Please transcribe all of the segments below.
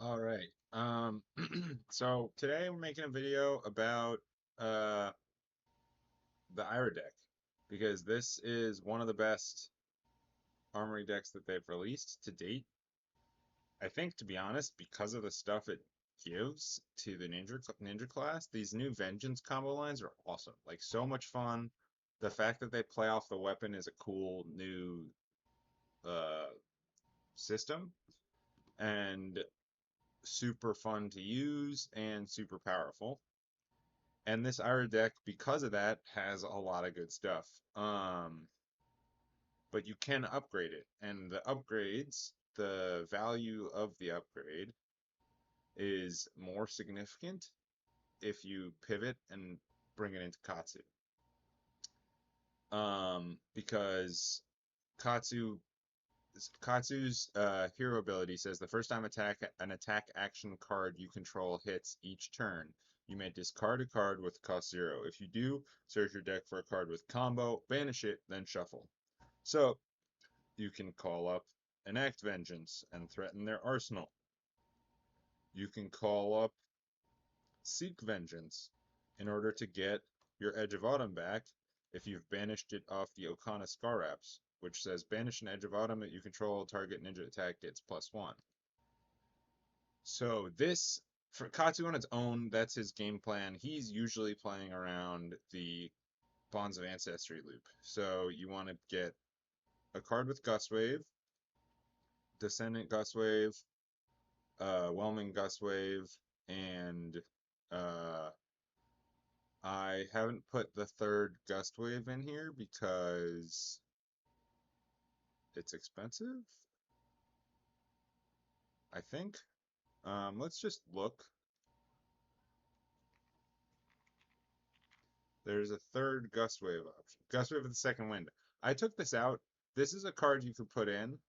All right. So today we're making a video about uh the Ira deck because this is one of the best armory decks that they've released to date. I think, to be honest, because of the stuff it gives to the ninja class, these new Vengeance combo lines are awesome. Like so much fun. The fact that they play off the weapon is a cool new uh system and super fun to use and super powerful. And this Ira deck, because of that, has a lot of good stuff. But you can upgrade it, and the upgrades, the value of the upgrade is more significant if you pivot and bring it into Katsu. Because Katsu Katsu's hero ability says the first time an attack action card you control hits each turn, you may discard a card with cost 0. If you do, search your deck for a card with combo, banish it, then shuffle. So you can call up Enact Vengeance and threaten their arsenal. You can call up Seek Vengeance in order to get your Edge of Autumn back if you've banished it off the Okana Scarabs, which says banish an Edge of Autumn that you control, target ninja attack gets +1. So this, for Katsu on its own, that's his game plan. He's usually playing around the Bonds of Ancestry loop. So you want to get a card with Gust Wave, Descendant Gust Wave, Whelming Gust Wave, and uh, I haven't put the third Gust Wave in here because it's expensive, I think. Let's just look. There's a third Gust Wave option. Gust Wave of the second wind. I took this out. This is a card you could put in.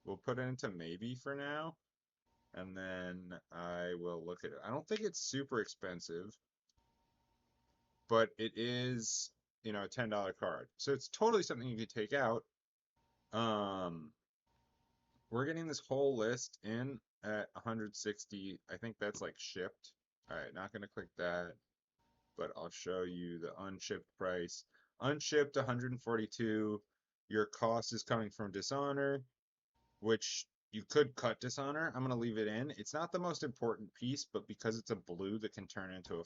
We'll put it into maybe for now, and then I will look at it. I don't think it's super expensive, but it is, a $10 card. So it's totally something you could take out. Um, we're getting this whole list in at 160. I think that's like shipped. All right, not gonna click that, but I'll show you the unshipped price. Unshipped 142. Your cost is coming from Dishonor, which you could cut Dishonor. I'm gonna leave it in. It's not the most important piece, but because it's a blue that can turn into a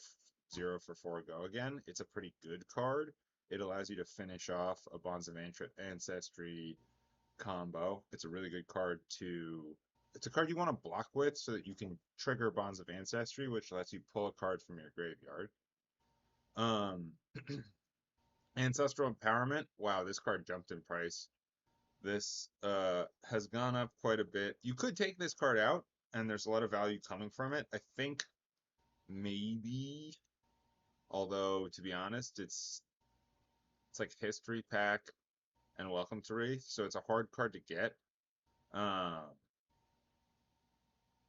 0 for 4 go again, it's a pretty good card. It allows you to finish off a Bonds of Ancestry combo. It's a really good card to. It's a card you want to block with so that you can trigger Bonds of Ancestry, which lets you pull a card from your graveyard. Um, Ancestral Empowerment. Wow, this card jumped in price. This has gone up quite a bit. You could take this card out, and there's a lot of value coming from it. I think maybe, although to be honest, it's like History Pack and Welcome to Wraith, so it's a hard card to get. Um,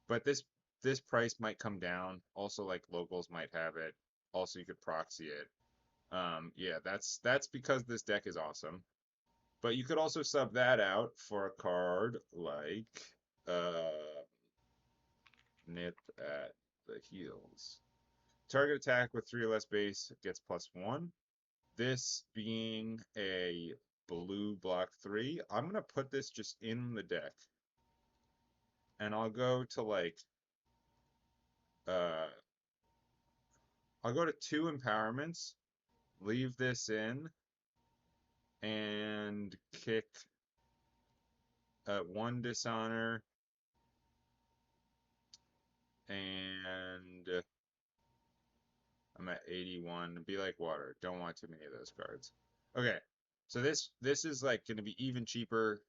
but this price might come down. Also, like locals might have it. Also, you could proxy it. Yeah, that's because this deck is awesome. But you could also sub that out for a card like uh, Nip at the Heels. Target attack with 3 or less base gets +1. This being a blue block 3, I'm gonna put this just in the deck, and uh, I'll go to 2 empowerments, leave this in, and kick 1 dishonor and I'm at 81. Be like water. Don't want too many of those cards. Okay, so this is like going to be even cheaper.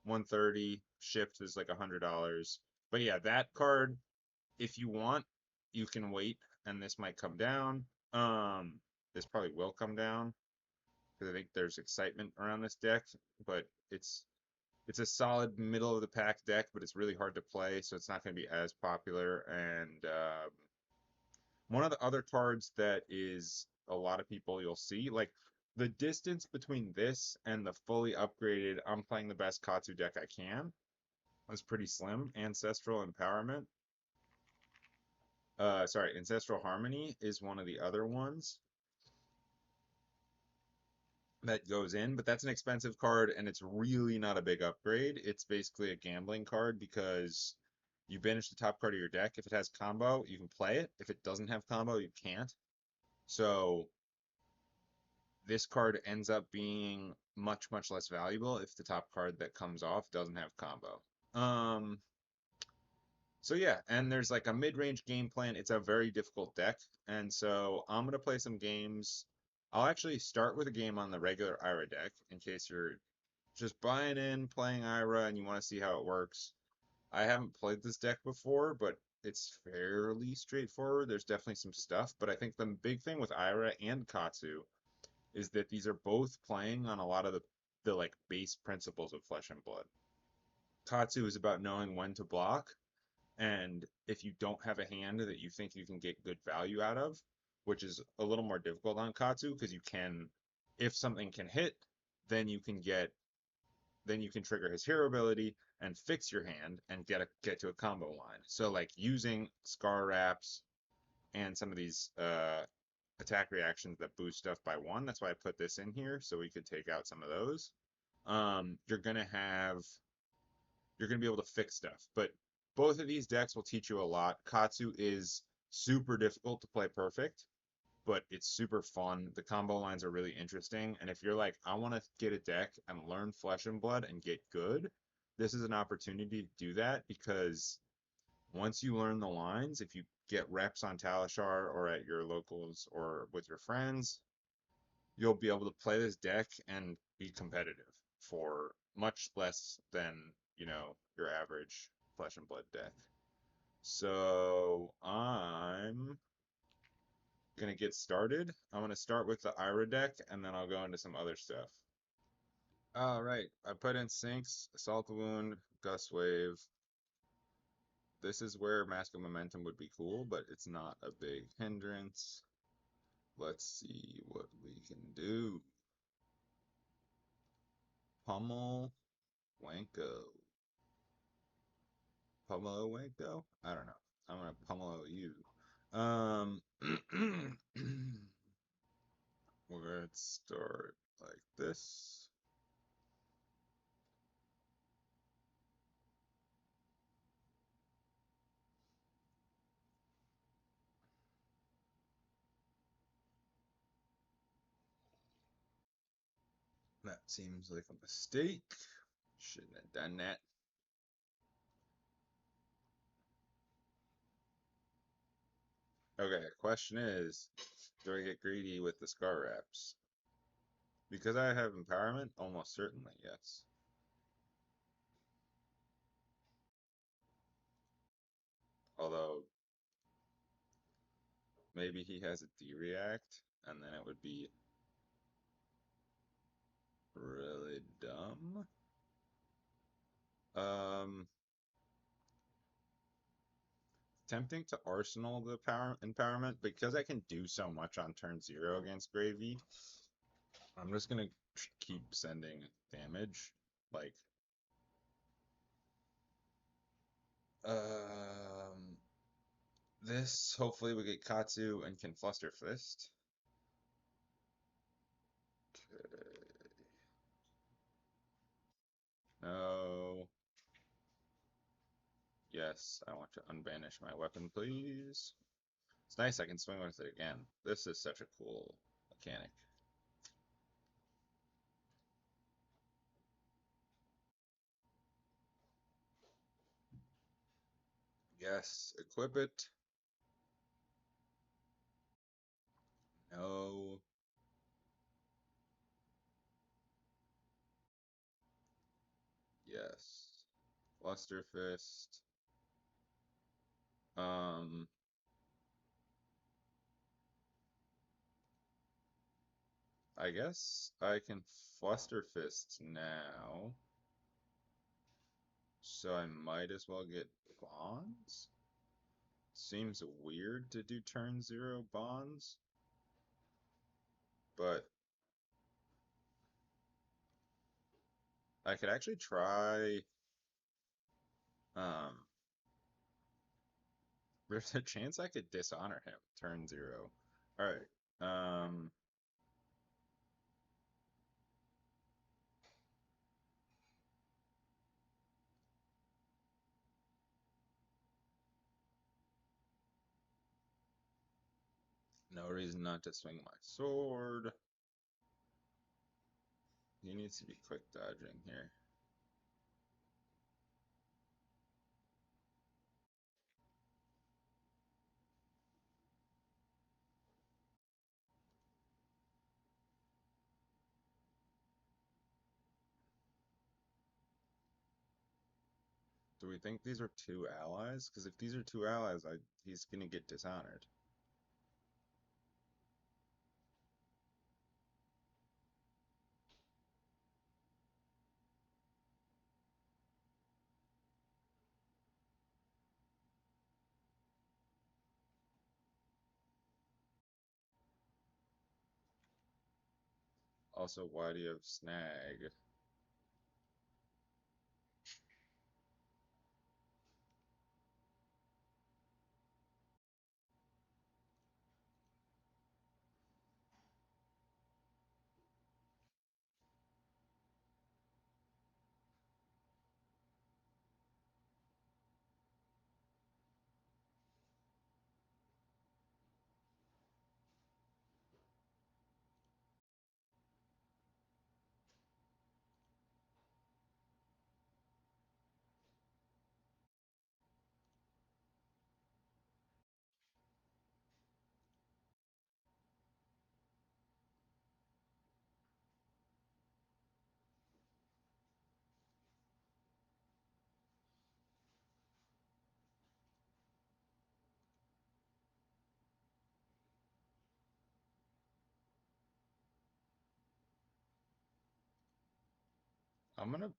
130 shipped is like $100. But yeah, that card, if you want, you can wait, and this might come down. This probably will come down because I think there's excitement around this deck, but it's a solid middle of the pack deck, but it's really hard to play, so it's not going to be as popular. And one of the other cards that is a lot of people you'll see, like the distance between this and the fully upgraded, I'm playing the best Katsu deck I can, was pretty slim. Ancestral Empowerment. Sorry, Ancestral Harmony is one of the other ones that goes in, but that's an expensive card and it's really not a big upgrade. It's basically a gambling card because you banish the top card of your deck. If it has combo, you can play it. If it doesn't have combo, you can't. So this card ends up being much, much less valuable if the top card that comes off doesn't have combo. Um, so yeah, and there's like a mid-range game plan. It's a very difficult deck, and so I'm gonna play some games. I'll actually start with a game on the regular Ira deck in case you're just buying in, playing Ira, and you want to see how it works. I haven't played this deck before, but it's fairly straightforward. There's definitely some stuff, but I think the big thing with Ira and Katsu is that these are both playing on a lot of the like base principles of Flesh and Blood. Katsu is about knowing when to block, and if you don't have a hand that you think you can get good value out of, which is a little more difficult on Katsu because you can, if something can hit, then you can get, then you can trigger his hero ability and fix your hand and get to a combo line. So like using Scar Wraps and some of these attack reactions that boost stuff by one. That's why I put this in here so we could take out some of those. You're gonna have you're gonna be able to fix stuff. But both of these decks will teach you a lot. Katsu is super difficult to play perfect, but it's super fun. The combo lines are really interesting. And if you're like, I want to get a deck and learn Flesh and Blood and get good, this is an opportunity to do that because once you learn the lines, if you get reps on Talishar or at your locals or with your friends, you'll be able to play this deck and be competitive for much less than, your average Flesh and Blood deck. So I'm gonna get started. I'm gonna start with the Ira deck and then I'll go into some other stuff. All right, I put in Sinks, Assault Wound, Gust Wave. This is where Mask of Momentum would be cool, but it's not a big hindrance. Let's see what we can do. Pummel Wanko. Pummel Wanko? I don't know. I'm gonna pummel you. Um, we're gonna start like this. That seems like a mistake. Shouldn't have done that. Okay, question is, do I get greedy with the Scar Wraps? Because I have empowerment? Almost certainly, yes. Although, maybe he has a D-React, and then it would be really dumb. Um, Tempting to Arsenal the power empowerment because I can do so much on turn 0 against Gravy. I'm just gonna keep sending damage. Like, um, this hopefully we get Katsu and can Fluster Fist. Okay. No. Yes, I want to unbanish my weapon, please. It's nice I can swing with it again. This is such a cool mechanic. Yes, equip it. No. Yes. Fluster Fist. Um, I guess I can Fluster Fist now. So I might as well get bonds. Seems weird to do turn 0 bonds, but I could actually try There's a chance I could dishonor him. Turn 0. Alright. No reason not to swing my sword. He needs to be quick dodging here. Do we think these are two allies? Because if these are two allies, he's gonna get dishonored. Also, why do you have snag? I'm gonna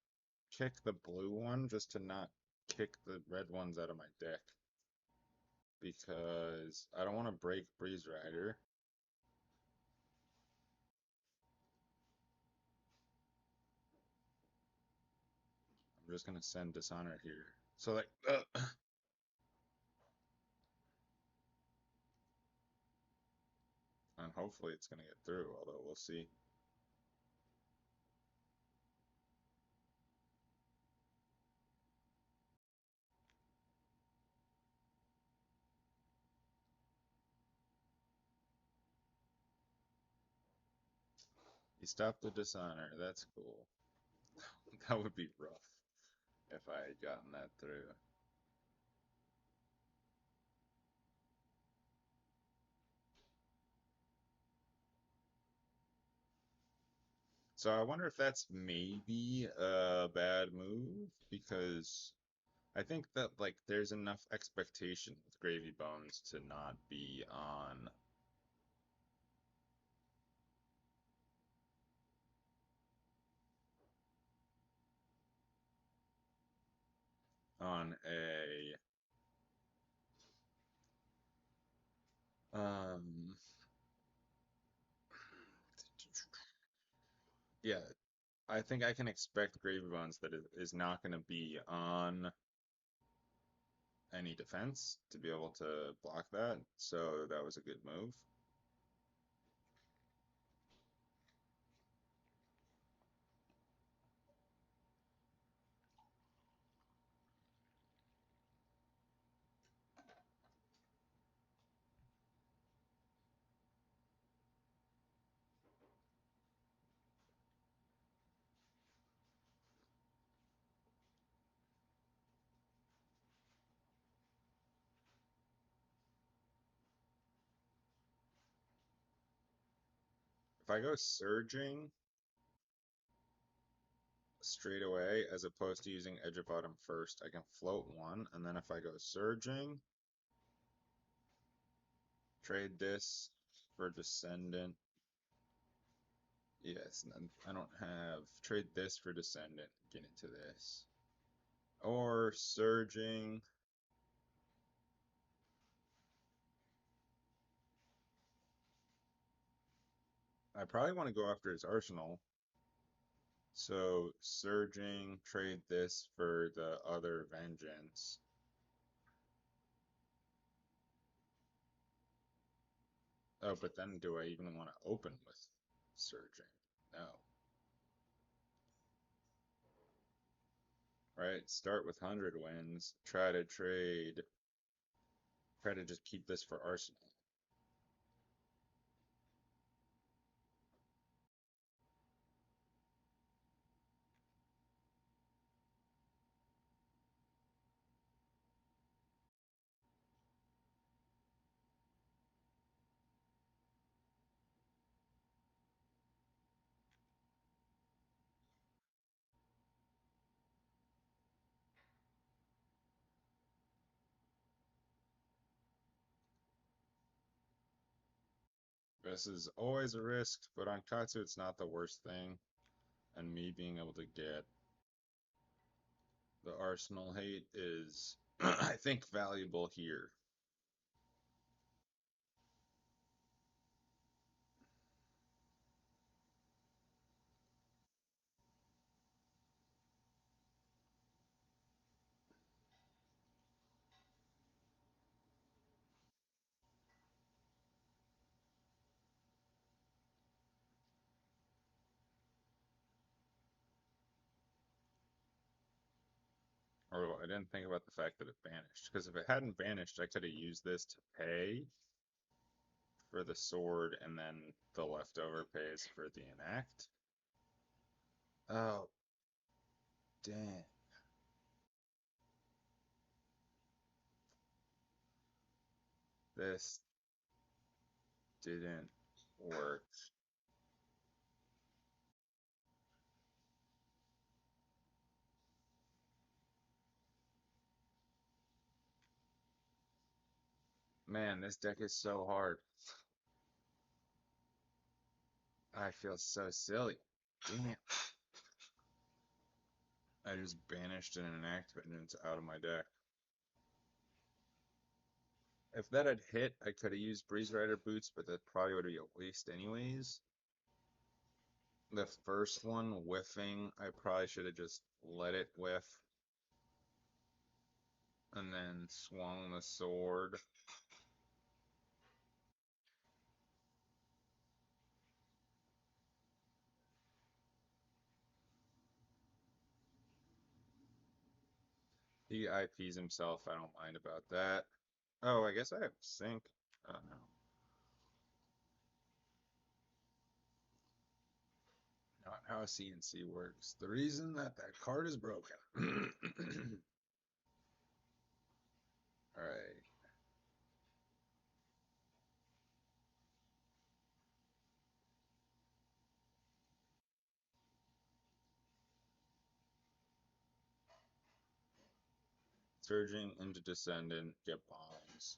kick the blue one just to not kick the red ones out of my deck. Because I don't want to break Breeze Rider. I'm just gonna send Dishonor here. So like, and hopefully it's gonna get through, although we'll see. He stopped the Dishonor, that's cool. That would be rough if I had gotten that through. So I wonder if that's maybe a bad move, because I think that like there's enough expectation with Gravy Bones to not be on a um yeah, I think I can expect Gravy Bones that it is not going to be on any defense to be able to block that. So that was a good move. If I go surging straight away as opposed to using Edge of Bottom first, I can float one, and then if I go surging, trade this for Descendant. Yes, and I don't have trade this for Descendant, get into this. Or surging. I probably want to go after his arsenal. So surging, trade this for the other vengeance. Oh, but then do I even want to open with Surging? No. Right, start with 100 wins, try to trade, try to just keep this for Arsenal. This is always a risk, but on Katsu it's not the worst thing. And me being able to get the Arsenal hate is, I think, valuable here. Or I didn't think about the fact that it vanished, because if it hadn't vanished, I could have used this to pay for the sword, and then the leftover pays for the enact. Oh, damn. This didn't work. Man, this deck is so hard. I feel so silly. Damn. I just banished an inactivate and it's out of my deck. If that had hit, I could have used Breeze Rider Boots, but that probably would be a waste anyways. The first one whiffing, I probably should have just let it whiff and then swung the sword. He IPs himself, I don't mind about that. Oh, I guess I have sync. Oh no. Not how CNC works. The reason that that card is broken. Alright. Surging into Descendant, get bombs.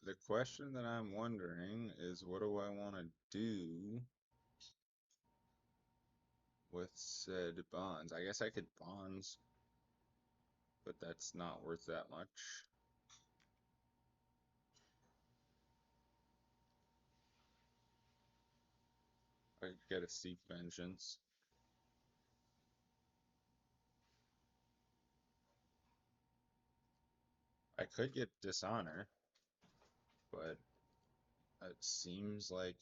The question that I'm wondering is what do I want to do with said bonds? I guess I could bonds, but that's not worth that much. I could get a Seek Vengeance. I could get Dishonor, but it seems like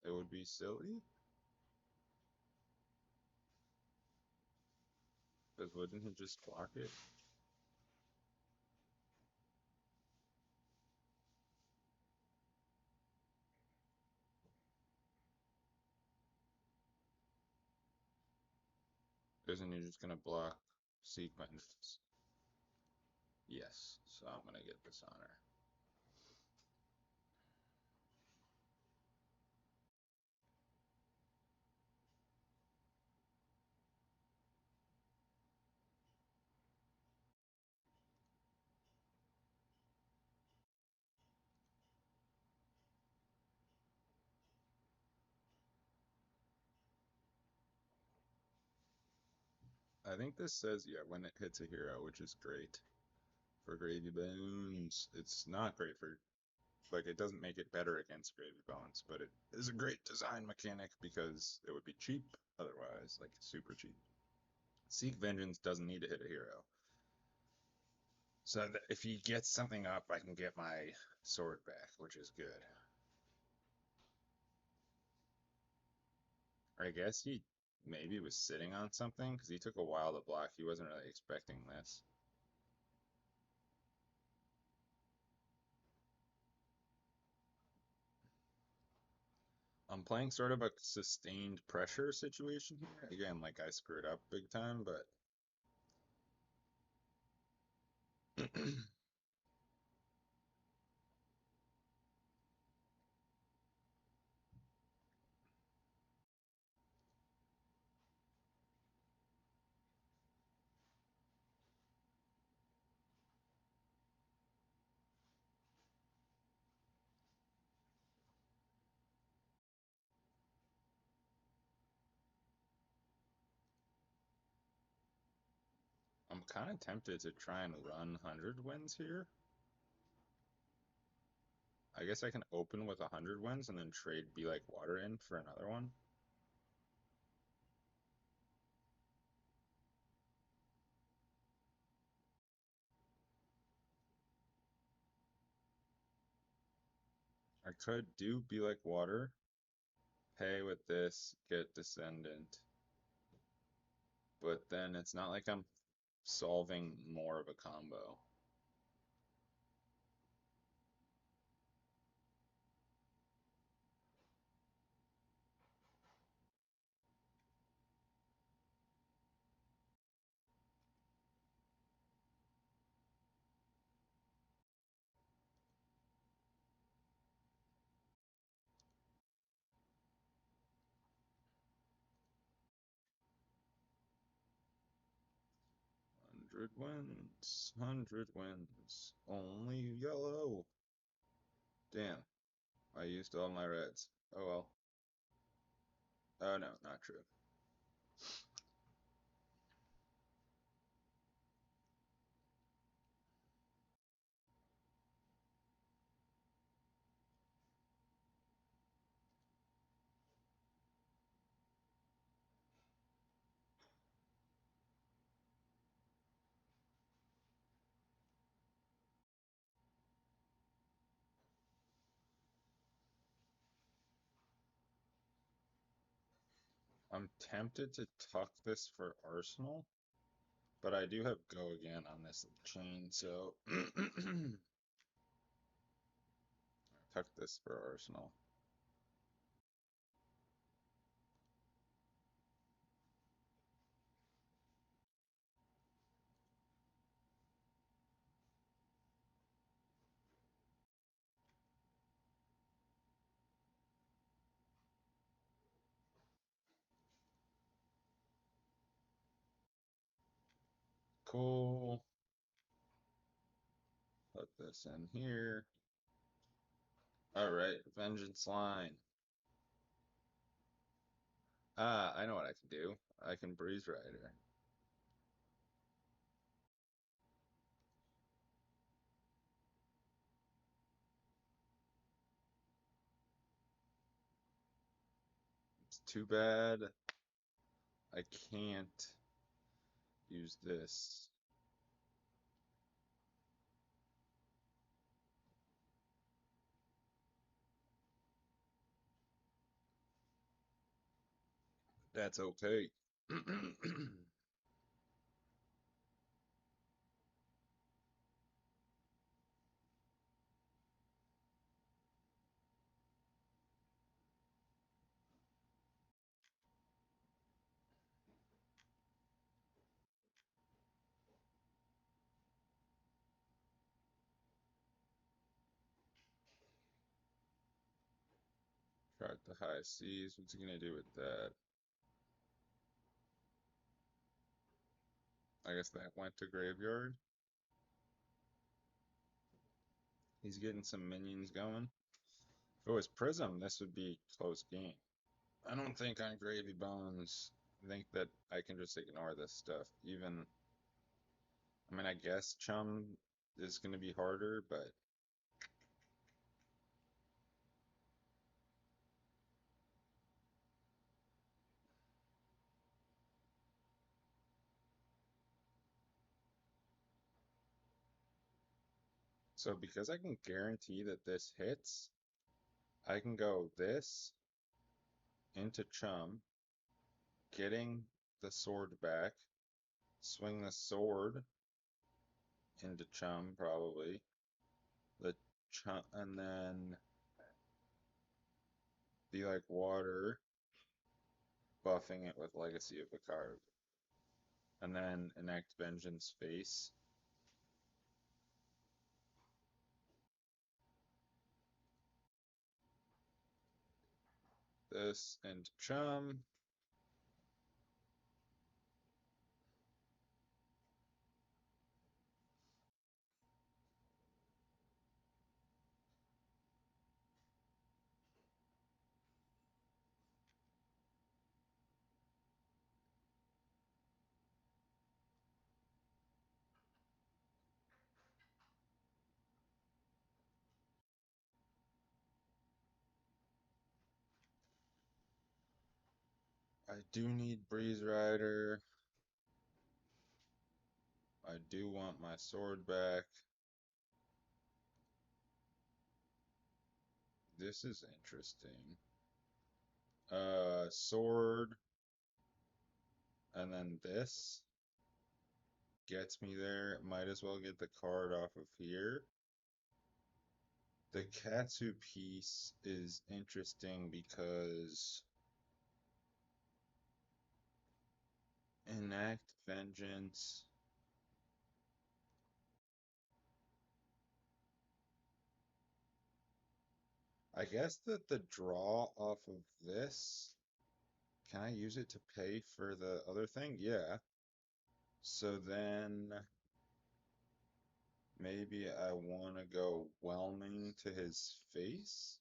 it would be silly. Because wouldn't he just block it? Isn't he just gonna block Seek Vengeance? Yes, so I'm gonna get Dishonor. I think this says, yeah, when it hits a hero, which is great for Gravy Bones. It's not great for, like, it doesn't make it better against Gravy Bones, but it is a great design mechanic because it would be cheap otherwise, like, super cheap. Seek Vengeance doesn't need to hit a hero. So that if he gets something up, I can get my sword back, which is good. I guess he maybe was sitting on something because he took a while to block. He wasn't really expecting this. I'm playing sort of a sustained pressure situation here. Again, like I screwed up big time, but I'm kind of tempted to try and run 100 wins here. I guess I can open with 100 wins and then trade Be Like Water in for another one. I could do Be Like Water, pay with this, get Descendant, but then it's not like I'm solving more of a combo. Hundred wins, 100 wins, only yellow. Damn, I used all my reds. Oh well. Oh no, not true. I'm tempted to tuck this for Arsenal, but I do have go again on this chain, so tuck this for Arsenal. Cool. Put this in here. Alright, Vengeance line. Ah, I know what I can do. I can Breeze Rider. It's too bad I can't use this. That's okay. Tried the high seas. What's he gonna do with that? I guess that went to graveyard. He's getting some minions going. If it was Prism, this would be close game. I don't think on Gravy Bones think that I can just ignore this stuff. Even, I mean, I guess Chum is going to be harder, but so because I can guarantee that this hits, I can go this into Chum, getting the sword back, swing the sword into Chum probably, the Chum, and then be like water, buffing it with Legacy of the card, and then enact Vengeance face. This into Chum. I do need Breeze Rider. I do want my sword back. This is interesting. Sword, and then this gets me there. Might as well get the card off of here. The Katsu piece is interesting because enact vengeance. I guess that the draw off of this, can I use it to pay for the other thing? Yeah. So then maybe I want to go whelming to his face.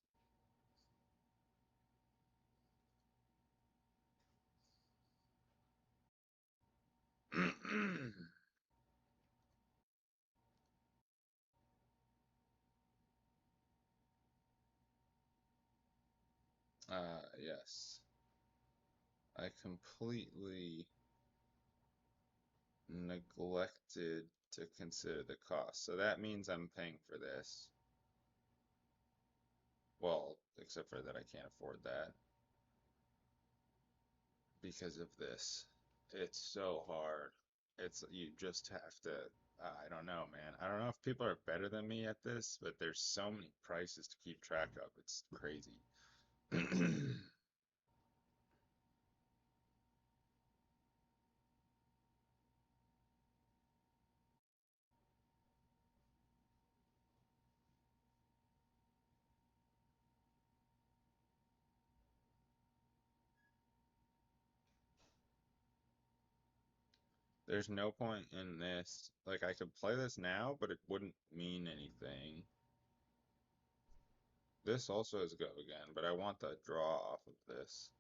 Yes. I completely neglected to consider the cost. So that means I'm paying for this. Well, except for that I can't afford that because of this. It's so hard. It's you just have to I don't know, man. I don't know if people are better than me at this, but there's so many prices to keep track of. It's crazy. There's no point in this. Like, I could play this now, but it wouldn't mean anything. This also is go again, but I want the draw off of this.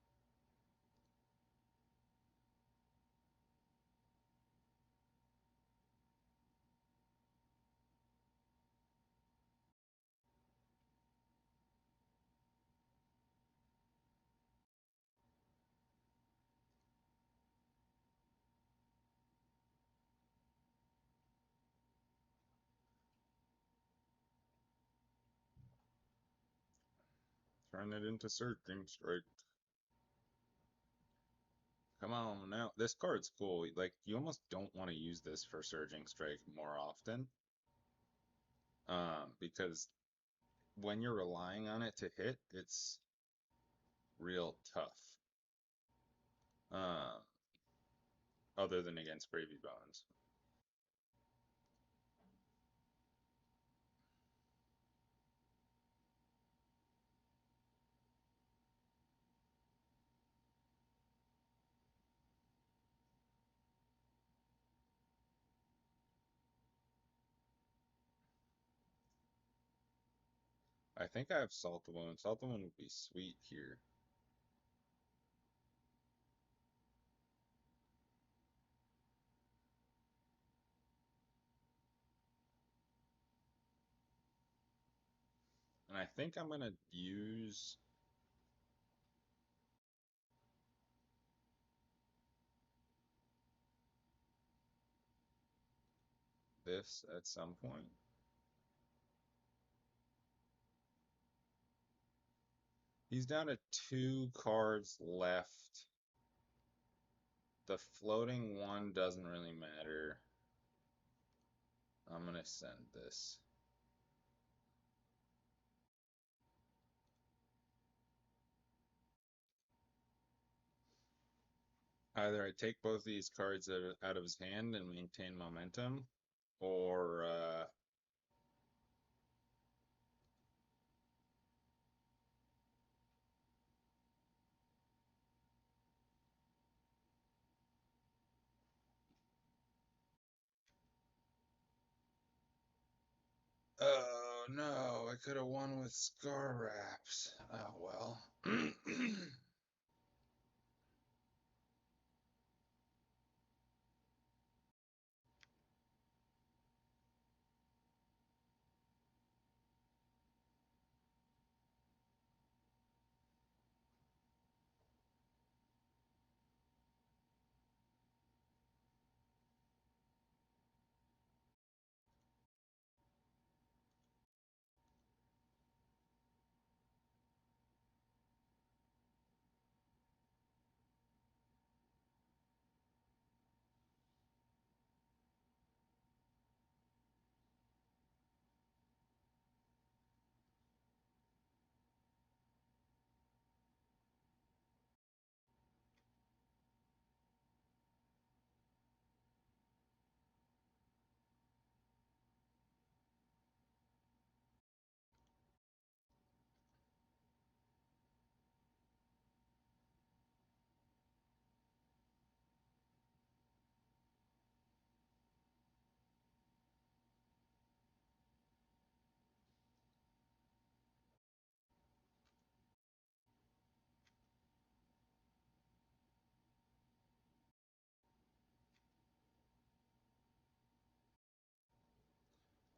Turn it into Surging Strike. Come on now. This card's cool. Like, you almost don't want to use this for Surging Strike more often. Because when you're relying on it to hit, it's real tough. Um, Other than against Bravey Bones. I think I have Salt the Wound. Salt the Wound would be sweet here. And I think I'm gonna use this at some point. He's down to 2 cards left. The floating one doesn't really matter. I'm gonna send this. Either I take both these cards out of his hand and maintain momentum, or oh no, I could have won with Scar Wraps. Oh well.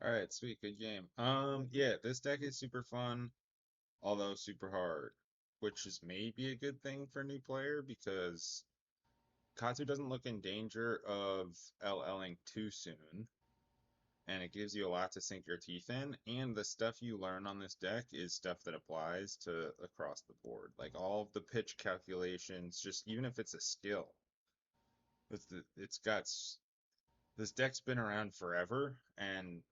All right, sweet, good game. Yeah, this deck is super fun, although super hard, which is maybe a good thing for a new player because Katsu doesn't look in danger of LLing too soon, and it gives you a lot to sink your teeth in, and the stuff you learn on this deck is stuff that applies to across the board. Like all of the pitch calculations, just even if it's a skill. It's got this deck's been around forever, and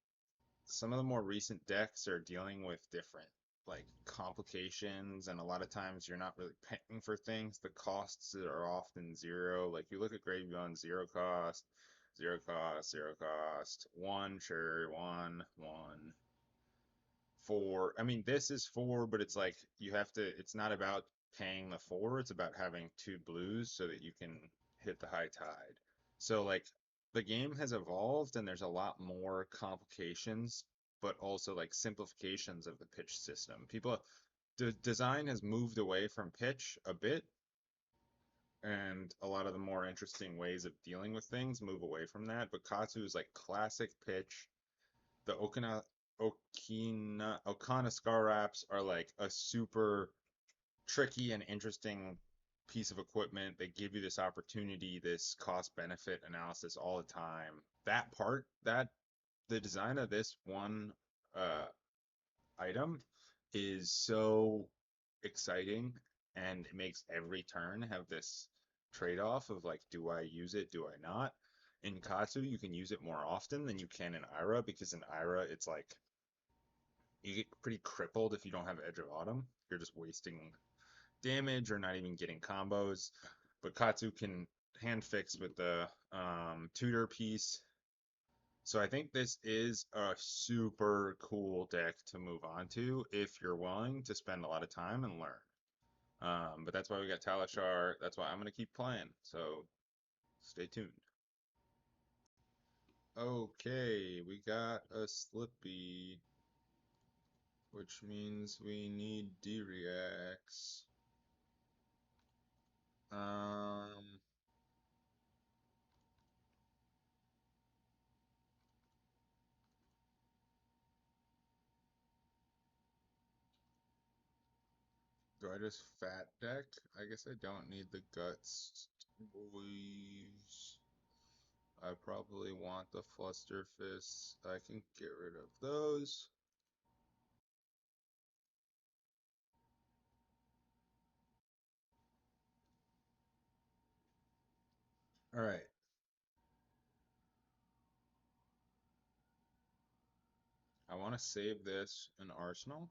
some of the more recent decks are dealing with different like complications, and a lot of times you're not really paying for things. The costs are often zero. Like you look at Graveyard, zero cost, zero cost, zero cost, one, sure, one, four. I mean, this is four, but it's like you have to, it's not about paying the four, it's about having 2 blues so that you can hit the high tide. So, like, the game has evolved and there's a lot more complications, but also like simplifications of the pitch system. The design has moved away from pitch a bit, and a lot of the more interesting ways of dealing with things move away from that. But Katsu is like classic pitch. The Okina Scar Wraps are like a super tricky and interesting piece of equipment. They give you this opportunity, this cost benefit analysis all the time. That the design of this one uh, item is so exciting, and it makes every turn have this trade-off of like, do I use it, do I not? In Katsu, you can use it more often than you can in Ira, because in Ira, it's like you get pretty crippled if you don't have Edge of Autumn. You're just wasting damage or not even getting combos. But Katsu can hand fix with the tutor piece. So I think this is a super cool deck to move on to if you're willing to spend a lot of time and learn. But that's why we got Talishar. That's why I'm going to keep playing. So stay tuned. Okay, we got a Slippy, which means we need D-Reacts. Um, I just fat deck? I guess I don't need the guts. Boys. I probably want the fluster fists. I can get rid of those. All right. I want to save this in Arsenal.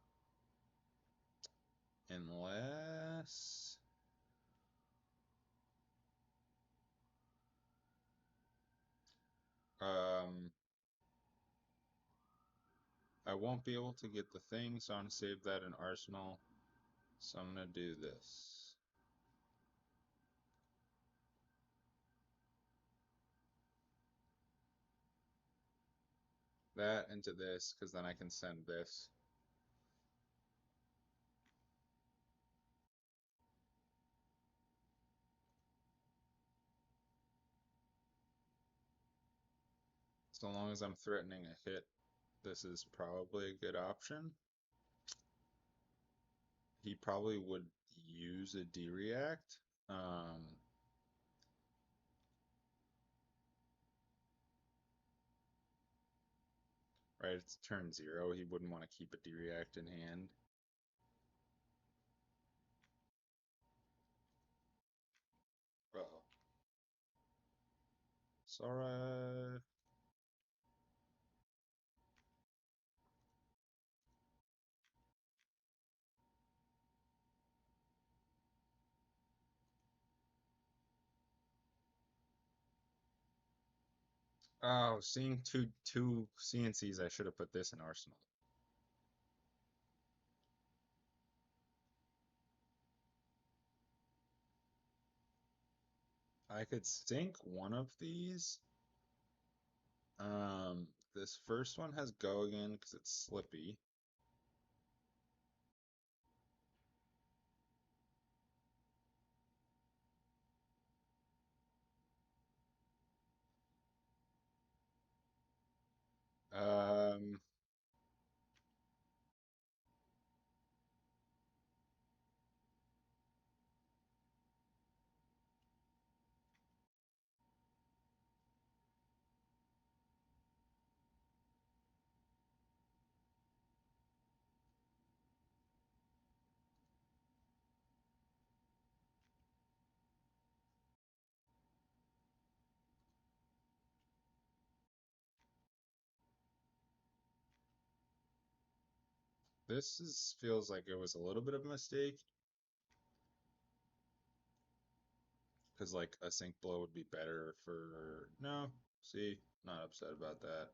Unless... Um, I won't be able to get the thing, so I'm going to save that in Arsenal. So I'm going to do this. That into this, because then I can send this. So long as I'm threatening a hit, this is probably a good option. He probably would use a D-React. Right, it's turn 0. He wouldn't want to keep a D-React in hand. Uh-oh. Sorry. Oh, seeing two CNCs, I should have put this in Arsenal. I could sink one of these. This first one has go again because it's slippy. Um, feels like it was a little bit of a mistake because like a sink blow would be better for no. See, not upset about that.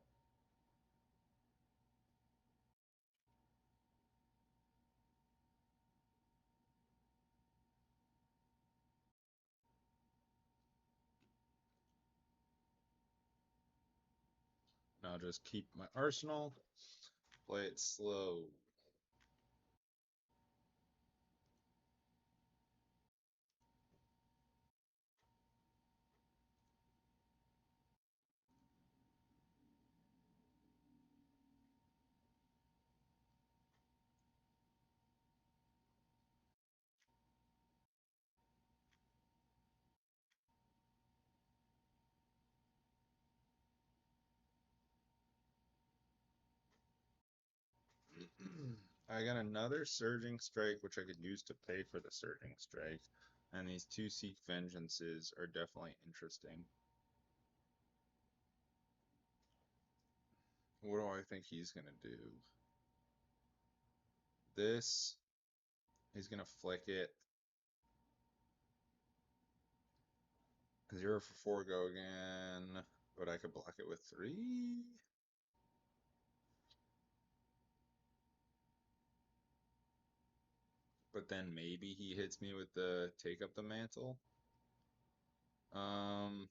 I'll just keep my arsenal, play it slow. I got another Surging Strike, which I could use to pay for the Surging Strike. And these two Seek Vengeances are definitely interesting. What do I think he's going to do? This, he's going to flick it. 0 for 4 go again. But I could block it with 3. But then maybe he hits me with the Take Up the Mantle. Um,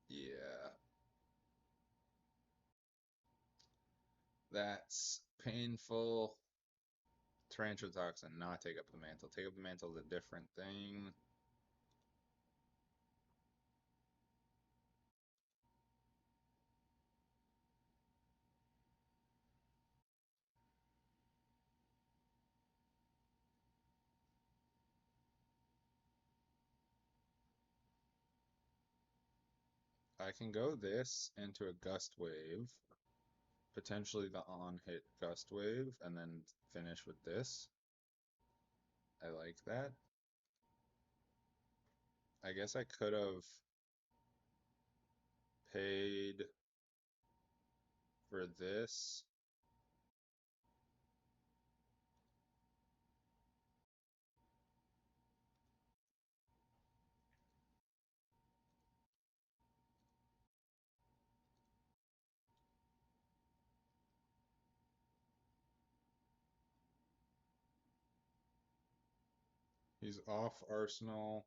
yeah. That's painful. Tarantula Toxin, not Take Up the Mantle. Take Up the Mantle is a different thing. I can go this into a gust wave, potentially the on hit gust wave, and then finish with this. I like that. I guess I could have paid for this. He's off Arsenal.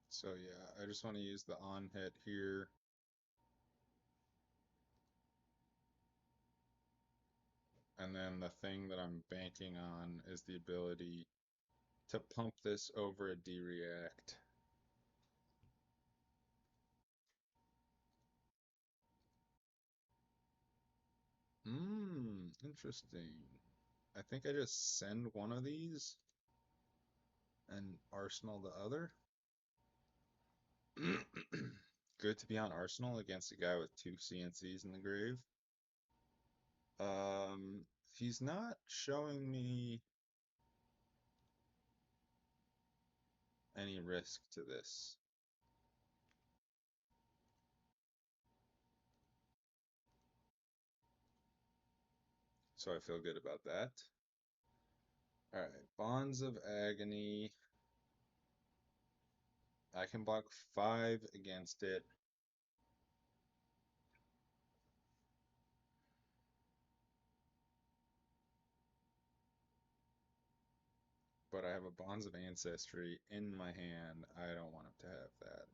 So yeah, I just want to use the on hit here. And then the thing that I'm banking on is the ability to pump this over a D-React. Interesting. I think I just send one of these and Arsenal the other. Good to be on Arsenal against a guy with two CNCs in the grave. He's not showing me any risk to this. So I feel good about that. Alright, Bonds of Agony. I can block 5 against it. But I have a Bonds of Ancestry in my hand. I don't want him to have that.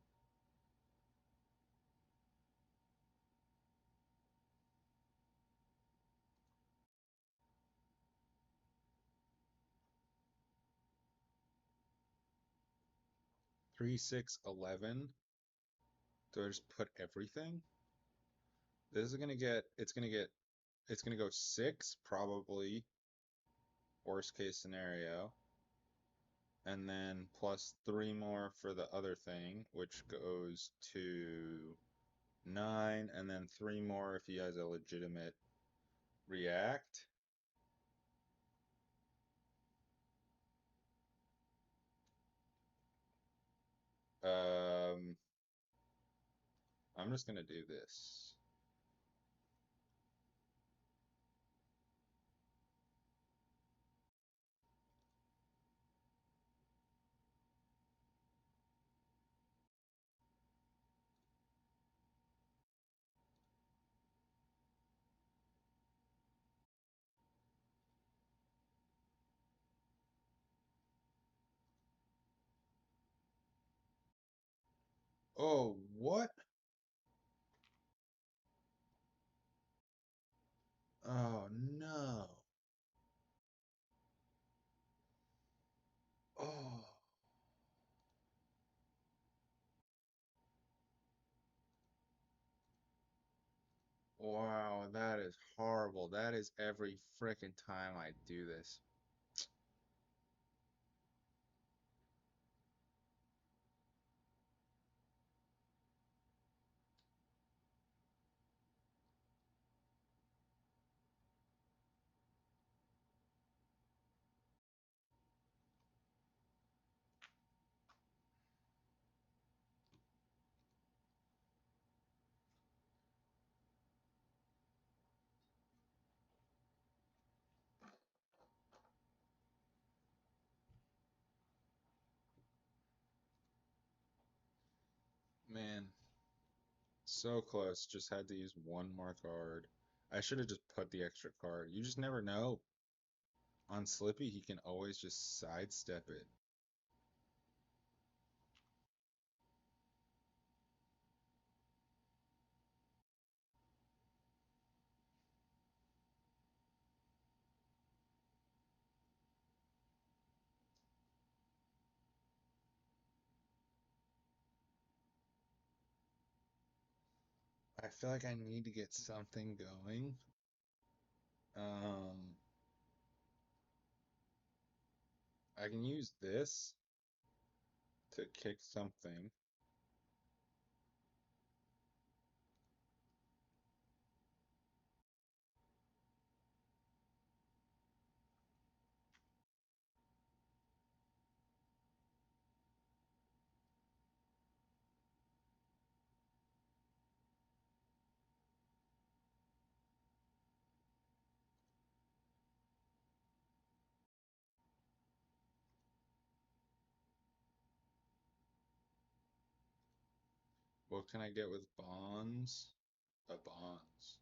Three, 6, 11. Do I just put everything? This is gonna get, it's gonna go 6, probably, worst case scenario. And then plus 3 more for the other thing, which goes to 9, and then 3 more if he has a legitimate react. Um, I'm just gonna do this. Oh, what? Oh, no. Oh, wow, that is horrible. That is every frickin' time I do this. Man, so close. Just had to use one more card. I should have just put the extra card. You just never know. On Slippy, he can always just sidestep it. I feel like I need to get something going. Um, I can use this to kick something. What can I get with bonds? Bonds.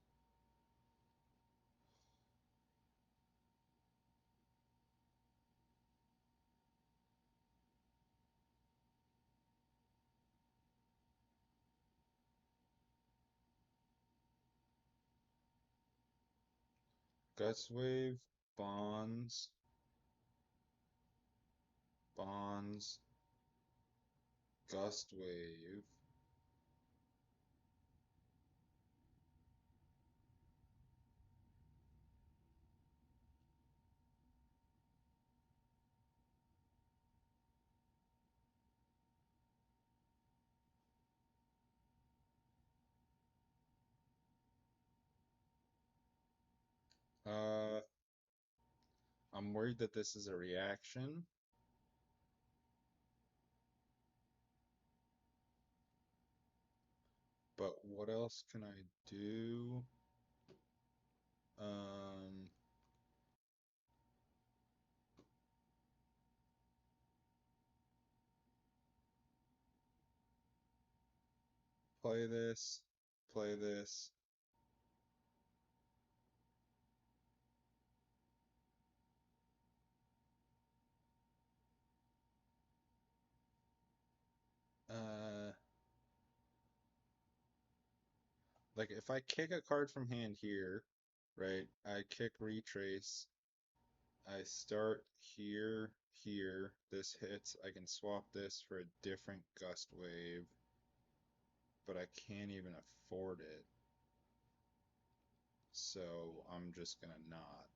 Gust wave, bonds, bonds, gust wave. Uh, I'm worried that this is a reaction. But what else can I do? Um, play this, play this. Uh, like if I kick a card from hand here, right? I kick retrace. I start here, here. This hits. I can swap this for a different gust wave, but I can't even afford it. So I'm just gonna not.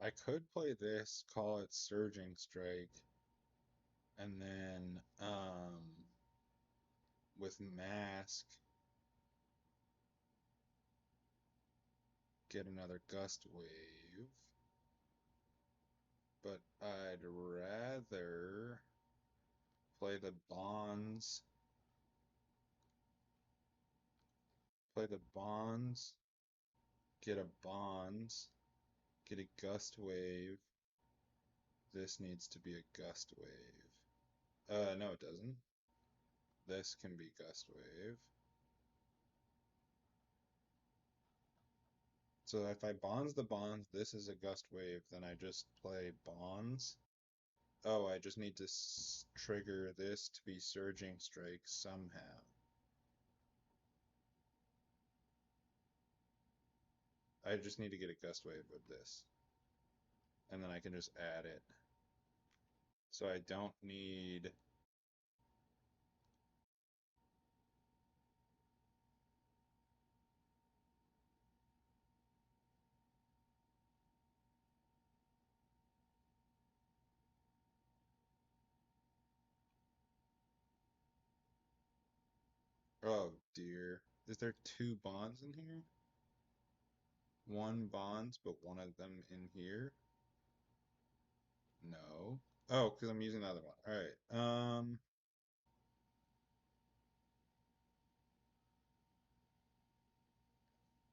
I could play this, call it Surging Strike, and then with Mask, get another Gust Wave. But I'd rather play the Bonds, play the Bonds, get a Bonds, get a Gust Wave. This needs to be a Gust Wave. No, it doesn't. This can be Gust Wave. So if I bonds the bonds, this is a gust wave, then I just play bonds. Oh, I just need to trigger this to be surging strike somehow. I just need to get a gust wave with this. And then I can just add it. So I don't need... Oh dear. Is there two bonds in here? One bonds, but one of them in here? No. Oh, because I'm using the other one. Alright.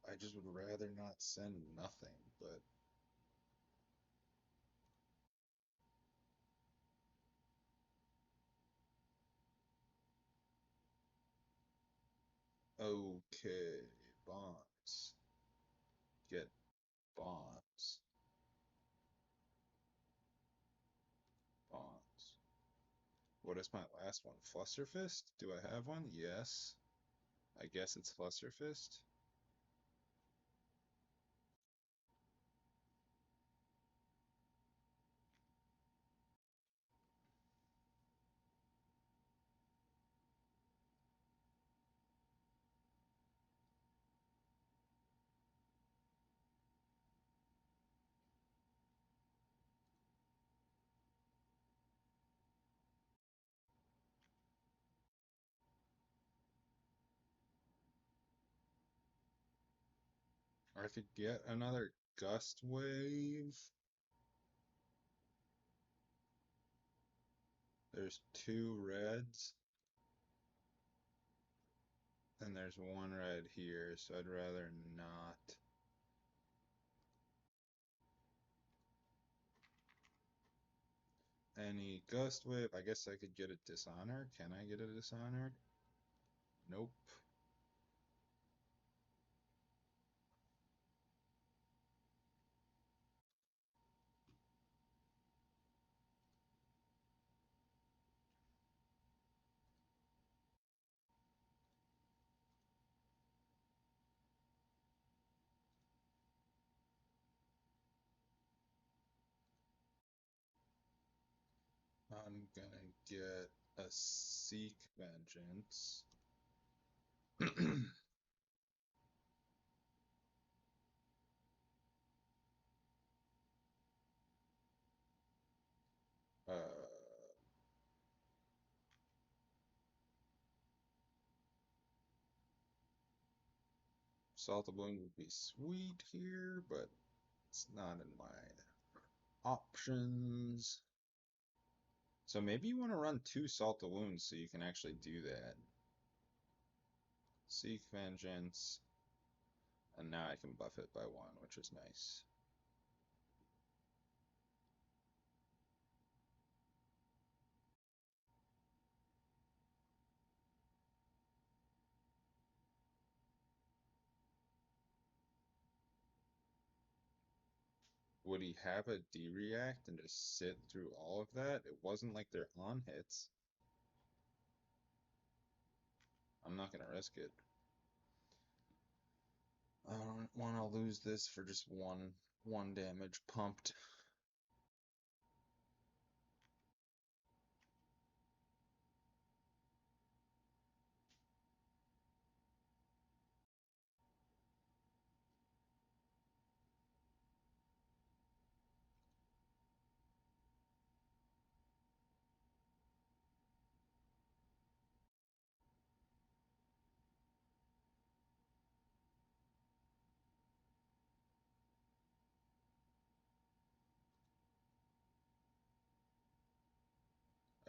I just would rather not send nothing, but okay. Bonds. Get bonds. Bonds. What is my last one? Flusterfist? Do I have one? Yes. I guess it's Flusterfist. Or I could get another gust wave. There's 2 reds. And there's 1 red here, so I'd rather not. Any gust wave? I guess I could get a dishonor. Can I get a dishonor? Nope. I'm gonna get a Seek Vengeance. uh, Salt of Bloom would be sweet here, but it's not in my options. So maybe you want to run 2 Salt of Wounds so you can actually do that. Seek Vengeance. And now I can buff it by 1, which is nice. Would he have a D-react and just sit through all of that? It wasn't like they're on hits. I'm not gonna risk it. I don't want to lose this for just one damage pumped.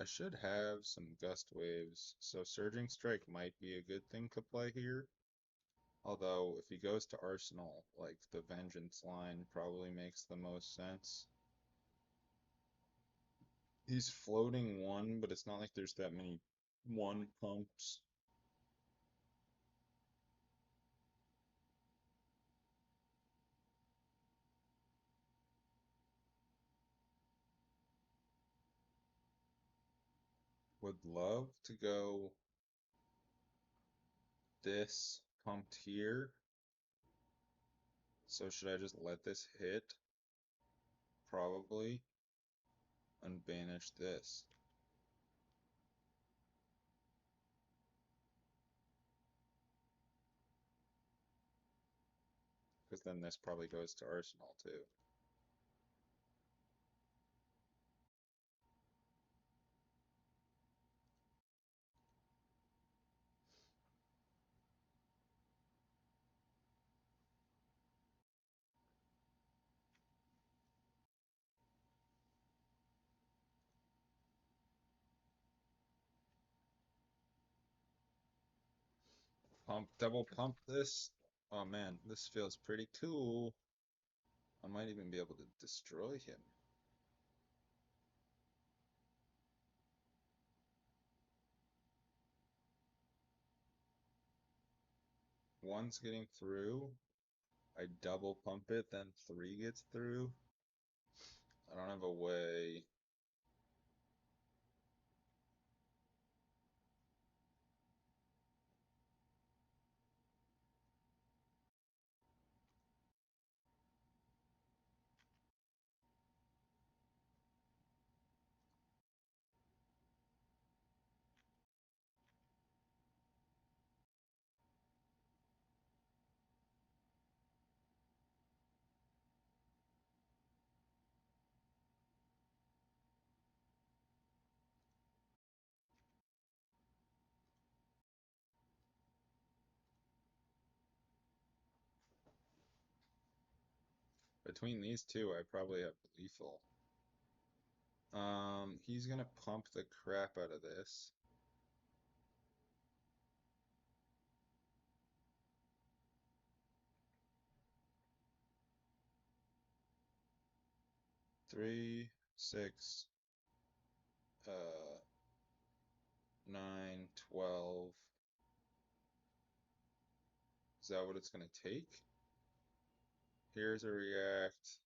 I should have some gust waves, so Surging Strike might be a good thing to play here. Although, if he goes to Arsenal, like, the Vengeance line probably makes the most sense. He's floating 1, but it's not like there's that many 1 pumps. Would love to go this pumped here. So should I just let this hit? Probably. And banish this. Because then this probably goes to Arsenal too. Double pump this. Oh man, this feels pretty cool. I might even be able to destroy him. One's getting through. I double pump it, then 3 gets through. I don't have a way. Between these two, I probably have lethal. He's gonna pump the crap out of this. Three, six, 9, 12. Is that what it's gonna take? Here's a react.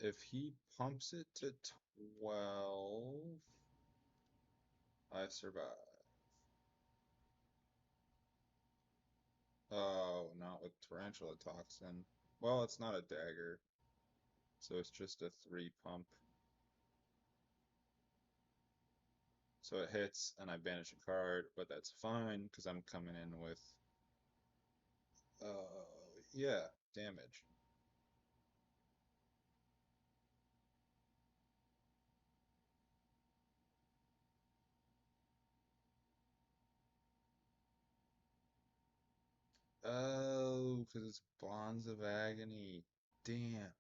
If he pumps it to 12, I survive. Oh, not with Tarantula Toxin. Well, it's not a dagger, so it's just a 3 pump. So it hits, and I banish a card, but that's fine, because I'm coming in with, yeah, damage. Oh, because it's Bonds of Agony. Damn.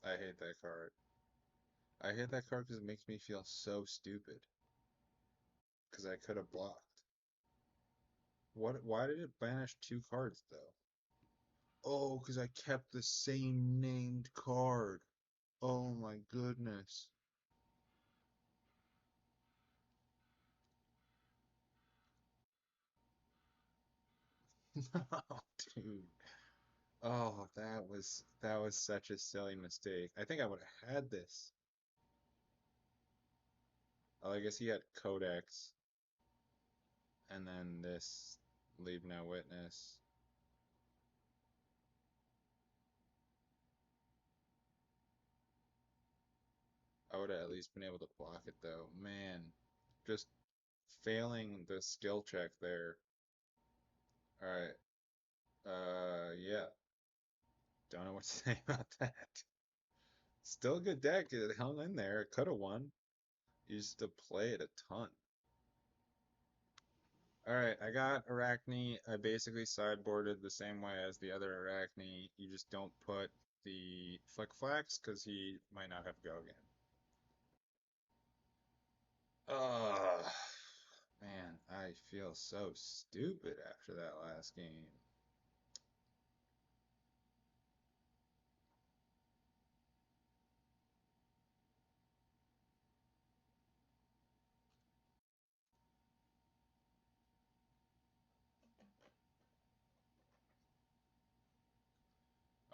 I hate that card. I hate that card because it makes me feel so stupid. Because I could have blocked. What? Why did it banish 2 cards, though? Oh, because I kept the same named card. Oh my goodness. No, dude. Oh, that was such a silly mistake. I think I would have had this. Oh, I guess he had Codex, and then this Leave No Witness. I would have at least been able to block it though. Man, just failing the skill check there. All right. Yeah. Don't know what to say about that. Still a good deck. It hung in there. It could have won. Used to play it a ton. Alright, I got Arachne. I basically sideboarded the same way as the other Arachne. You just don't put the Flick Flax because he might not have go again. Ugh. Man, I feel so stupid after that last game.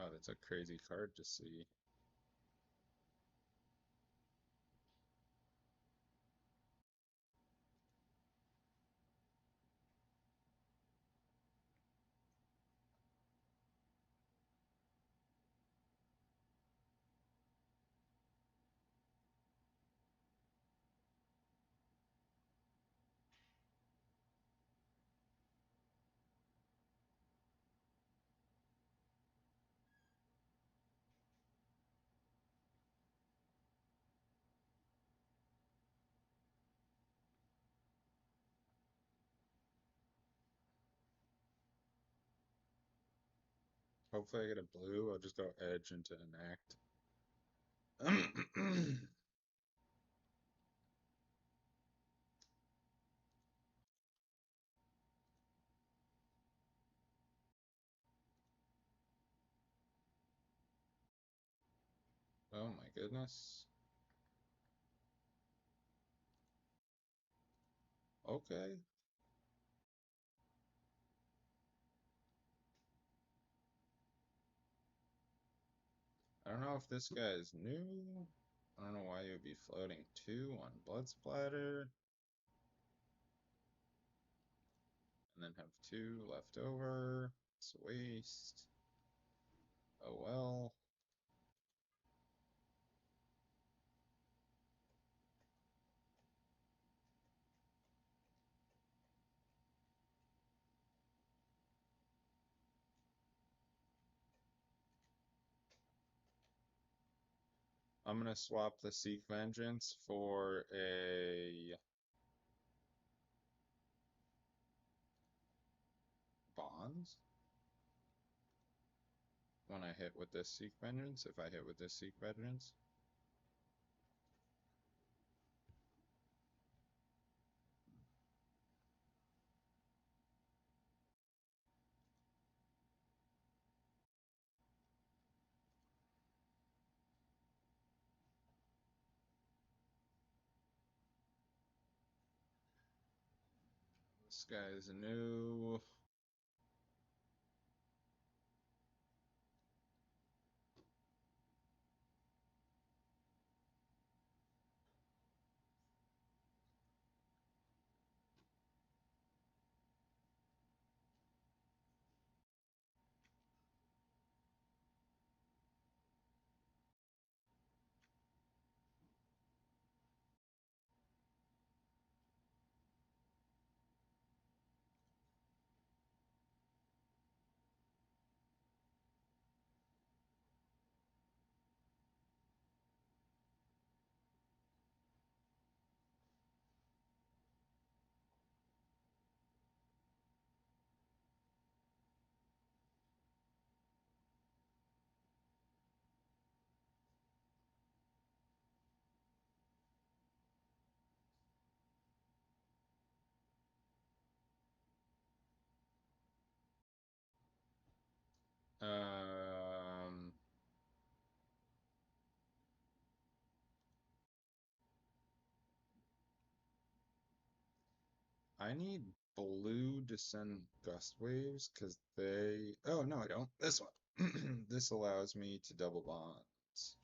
Oh, that's a crazy card to see. Hopefully I get a blue. I'll just go edge into enact. Oh my goodness. Okay. I don't know if this guy is new. I don't know why you would be floating 2 on Blood Splatter. And then have 2 left over. It's a waste. Oh well. I'm gonna swap the Seek Vengeance for a Bonds when I hit with this Seek Vengeance, if I hit with this Seek Vengeance. This guy is new. Um, I need blue to send gust waves because they. Oh no, I don't. This one. This allows me to double bonds.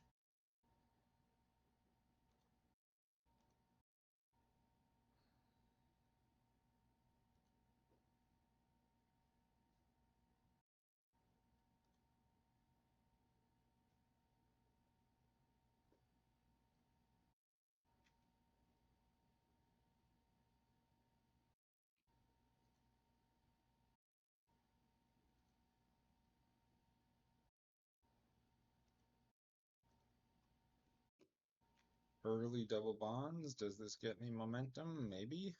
Early double bonds. Does this get me momentum? Maybe.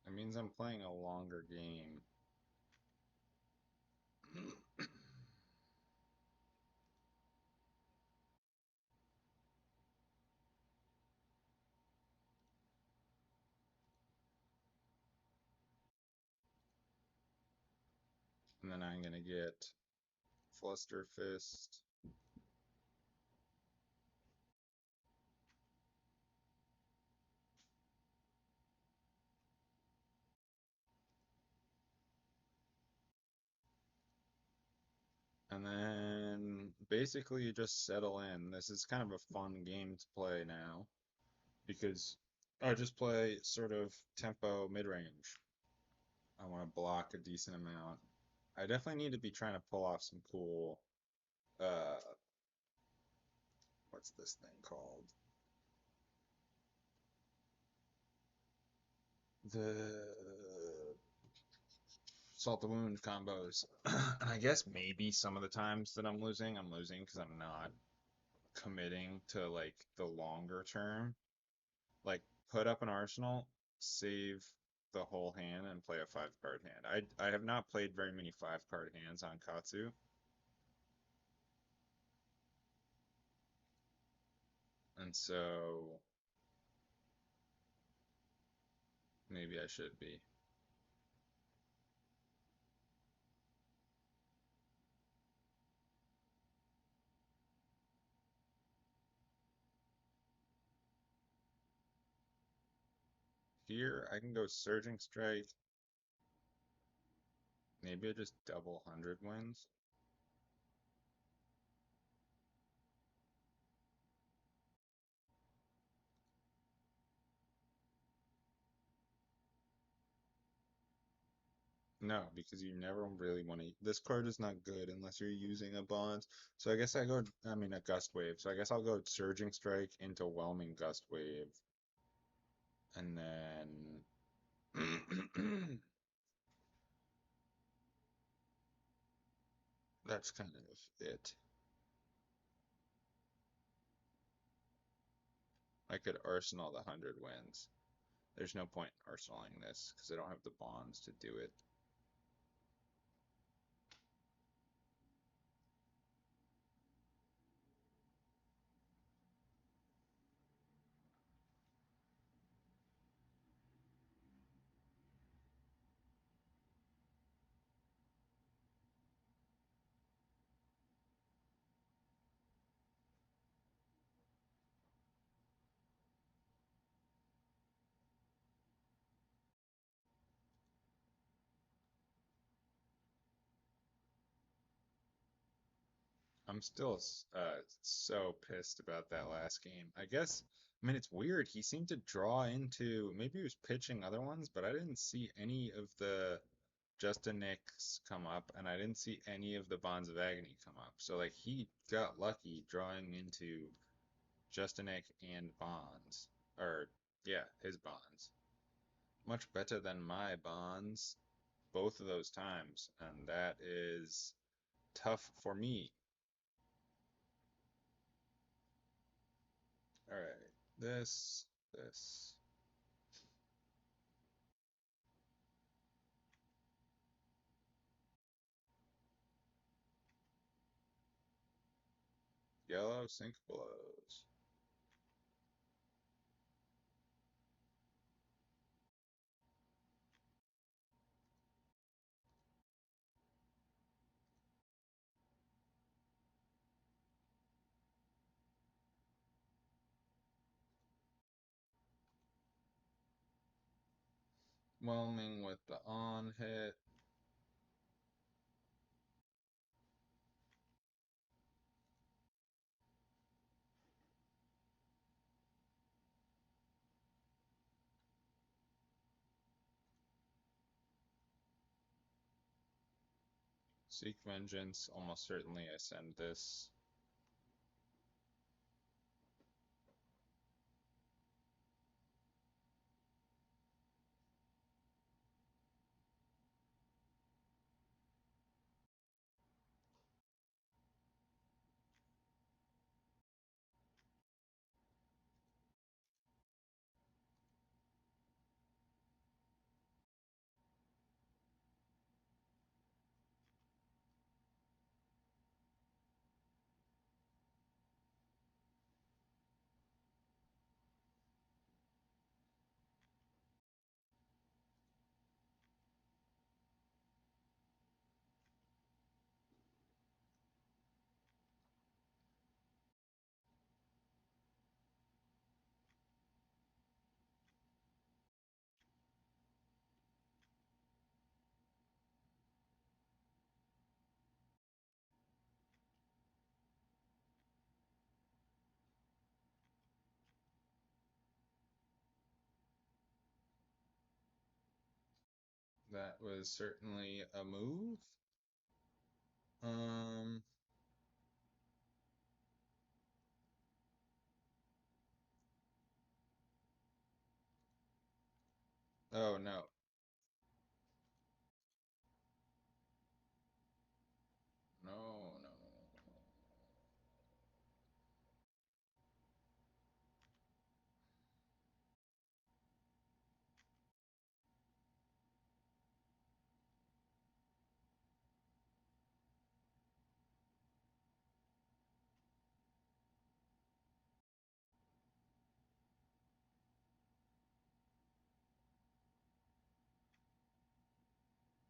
It means I'm playing a longer game. And then I'm gonna get Fluster Fist. And then basically you just settle in. This is kind of a fun game to play now because I just play sort of tempo mid-range. I want to block a decent amount. I definitely need to be trying to pull off some cool, uh, what's this thing called? The Salt the Wound combos. And I guess maybe some of the times that I'm losing because I'm not committing to like the longer term. Like put up an arsenal, save the whole hand, and play a 5 card hand. I have not played very many 5 card hands on Katsu, and so maybe I should be. Here, I can go Surging Strike. Maybe I just double 100 wins. No, because you never really want to. This card is not good unless you're using a Bonds. So I guess I mean, a Gust Wave. So I guess I'll go Surging Strike into Whelming Gust Wave. And then. That's kind of it. I could Arsenal the 100 wins. There's no point in arsenaling this because I don't have the bonds to do it. I'm still so pissed about that last game. I guess, I mean, it's weird. He seemed to draw into, maybe he was pitching other ones, but I didn't see any of the Justin Nicks come up, and I didn't see any of the Bonds of Agony come up. So, like, he got lucky drawing into Justin Nick and Bonds. Or, yeah, his Bonds. Much better than my Bonds both of those times, and that is tough for me. All right, this. Yellow sync blows. Whelming with the on hit. Seek Vengeance. Almost certainly I send this. That was certainly a move. Um, oh no. No, no, no, no, no.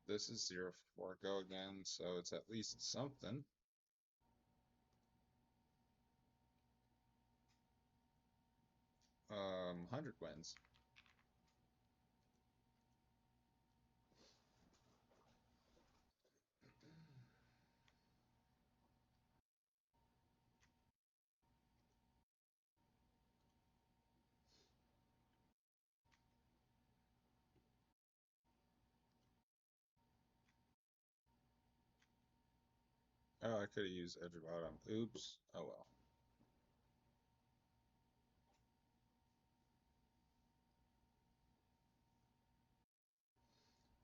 This is 0 for 4 go again, so it's at least something. 100 wins. Oh, I could have used edge of bottom. Oops. Oh well.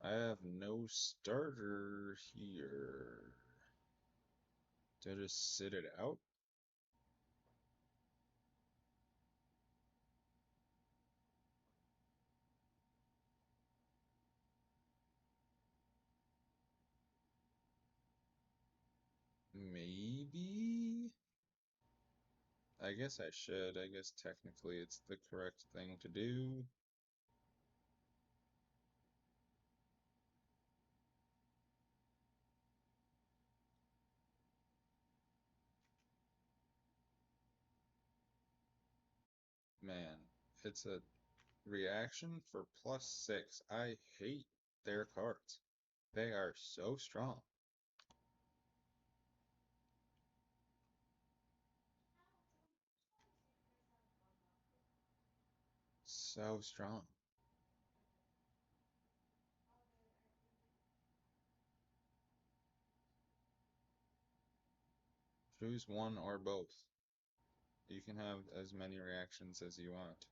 I have no starter here. Do I just sit it out? Maybe? I guess I should. I guess technically it's the correct thing to do. Man, it's a reaction for +6. I hate their cards. They are so strong. So strong. Choose one or both. You can have as many reactions as you want.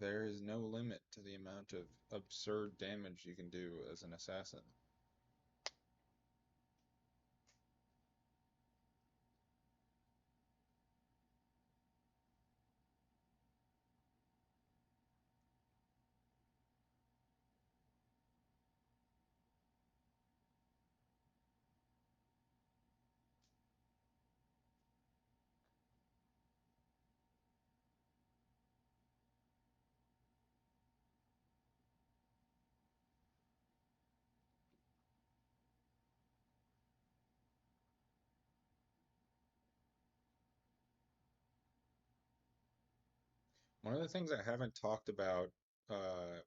There is no limit to the amount of absurd damage you can do as an assassin. One of the things I haven't talked about,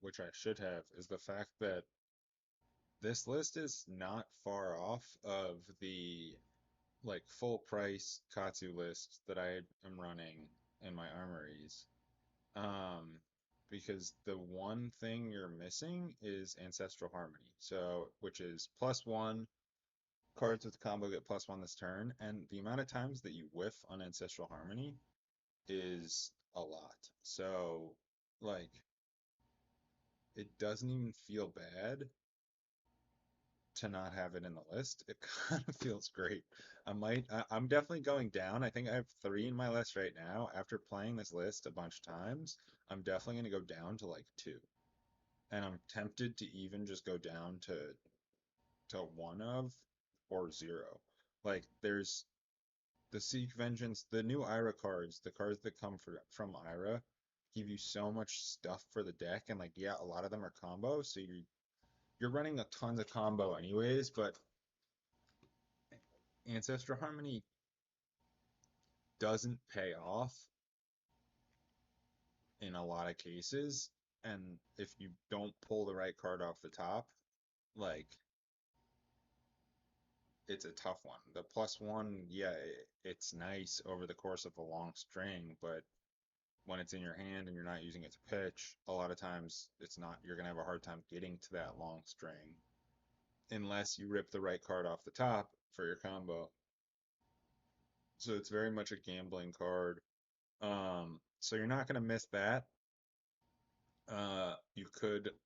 which I should have, is the fact that this list is not far off of the like full price Katsu list that I am running in my armories. Um, because the one thing you're missing is Ancestral Harmony. So, which is +1, cards with combo get +1 this turn, and the amount of times that you whiff on Ancestral Harmony is a lot. So, like, it doesn't even feel bad to not have it in the list. It kind of feels great. I'm definitely going down. I think I have 3 in my list right now. After playing this list a bunch of times, I'm definitely going to go down to like 2. And I'm tempted to even just go down to one of or 0. Like there's the Seek Vengeance, the new Ira cards, the cards that come from Ira give you so much stuff for the deck, and like yeah, a lot of them are combo, so you're running a tons of combo anyways, but Ancestral Harmony doesn't pay off in a lot of cases, and if you don't pull the right card off the top, like it's a tough one. The +1, yeah, it's nice over the course of a long string, but when it's in your hand and you're not using it to pitch, a lot of times it's not, you're gonna have a hard time getting to that long string unless you rip the right card off the top for your combo. So it's very much a gambling card. So you're not gonna miss that.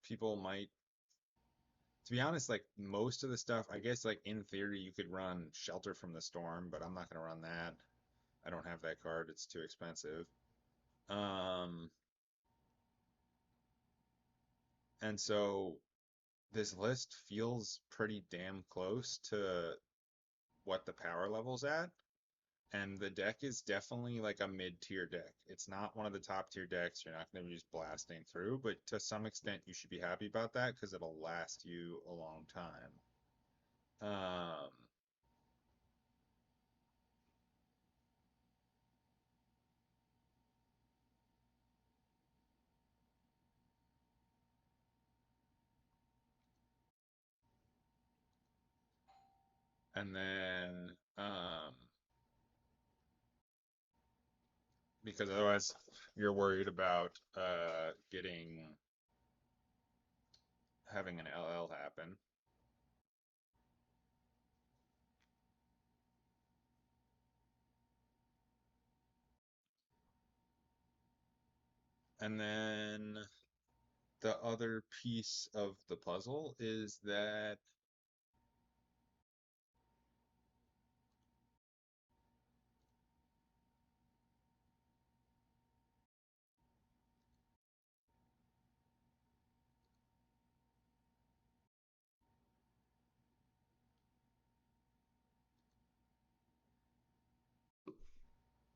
People might, to be honest, like most of the stuff, I guess like in theory you could run Shelter from the Storm, but I'm not gonna run that. I don't have that card, it's too expensive. Um, and so this list feels pretty damn close to what the power level's at. And the deck is definitely like a mid-tier deck. It's not one of the top tier decks. You're not going to be just blasting through, but to some extent you should be happy about that because it'll last you a long time. Um, and then because otherwise you're worried about getting having an LL happen. And then the other piece of the puzzle is that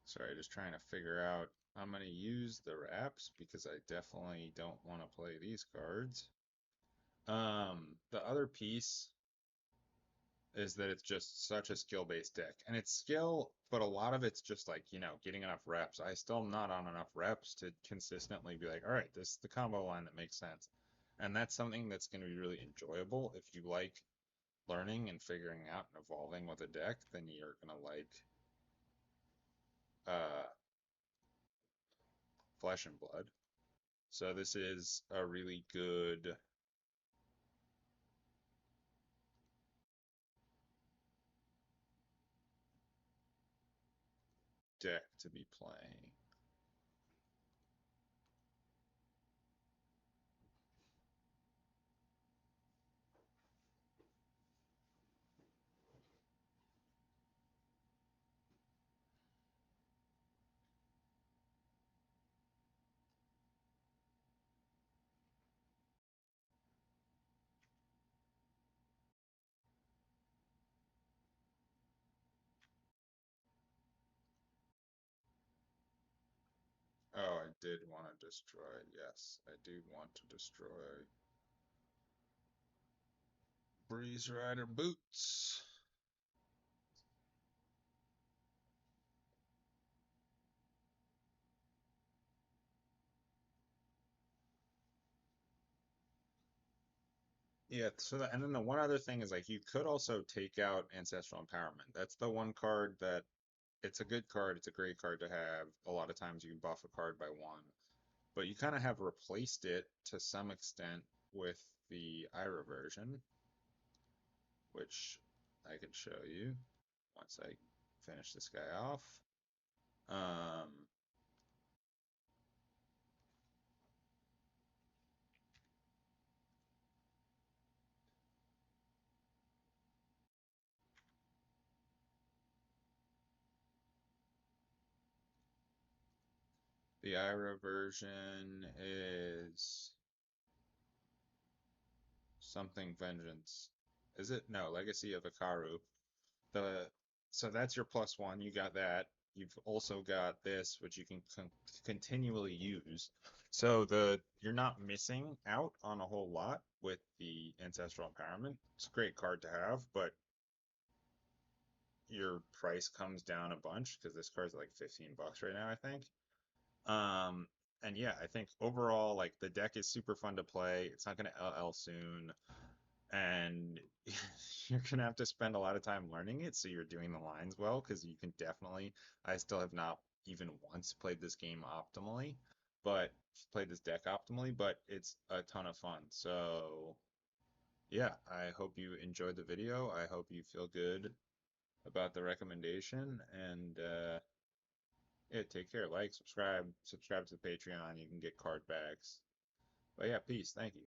sorry, just trying to figure out I'm going to use the wraps because I definitely don't want to play these cards. The other piece is that it's just such a skill-based deck. And it's skill, but a lot of it's just like, getting enough reps. I still not on enough reps to consistently be like, all right, this is the combo line that makes sense. And that's something that's going to be really enjoyable. If you like learning and figuring out and evolving with a deck, then you're going to like uh, Flesh and Blood. So this is a really good deck to be playing. Oh, I did want to destroy. Yes, I do want to destroy Breeze Rider Boots. Yeah, so and then the one other thing is like you could also take out Ancestral Empowerment. That's the one card that it's a good card, it's a great card to have. A lot of times you can buff a card by one, but you kind of have replaced it to some extent with the Ira version, which I could show you once I finish this guy off. Um, the Ira version is something Vengeance. Is it? No, Legacy of Ikaru. The so that's your plus one. You got that. You've also got this, which you can continually use. So you're not missing out on a whole lot with the Ancestral Empowerment. It's a great card to have, but your price comes down a bunch because this card's like 15 bucks right now, I think. Um, and yeah, I think overall, like the deck is super fun to play. It's not going to LL soon, and you're gonna have to spend a lot of time learning it, so you're doing the lines well, because you can definitely. I still have not even once played this game optimally, but played this deck optimally, but it's a ton of fun. So yeah, I hope you enjoyed the video. I hope you feel good about the recommendation, and yeah, take care. Like, subscribe to the Patreon. You can get card backs. But yeah, peace. Thank you.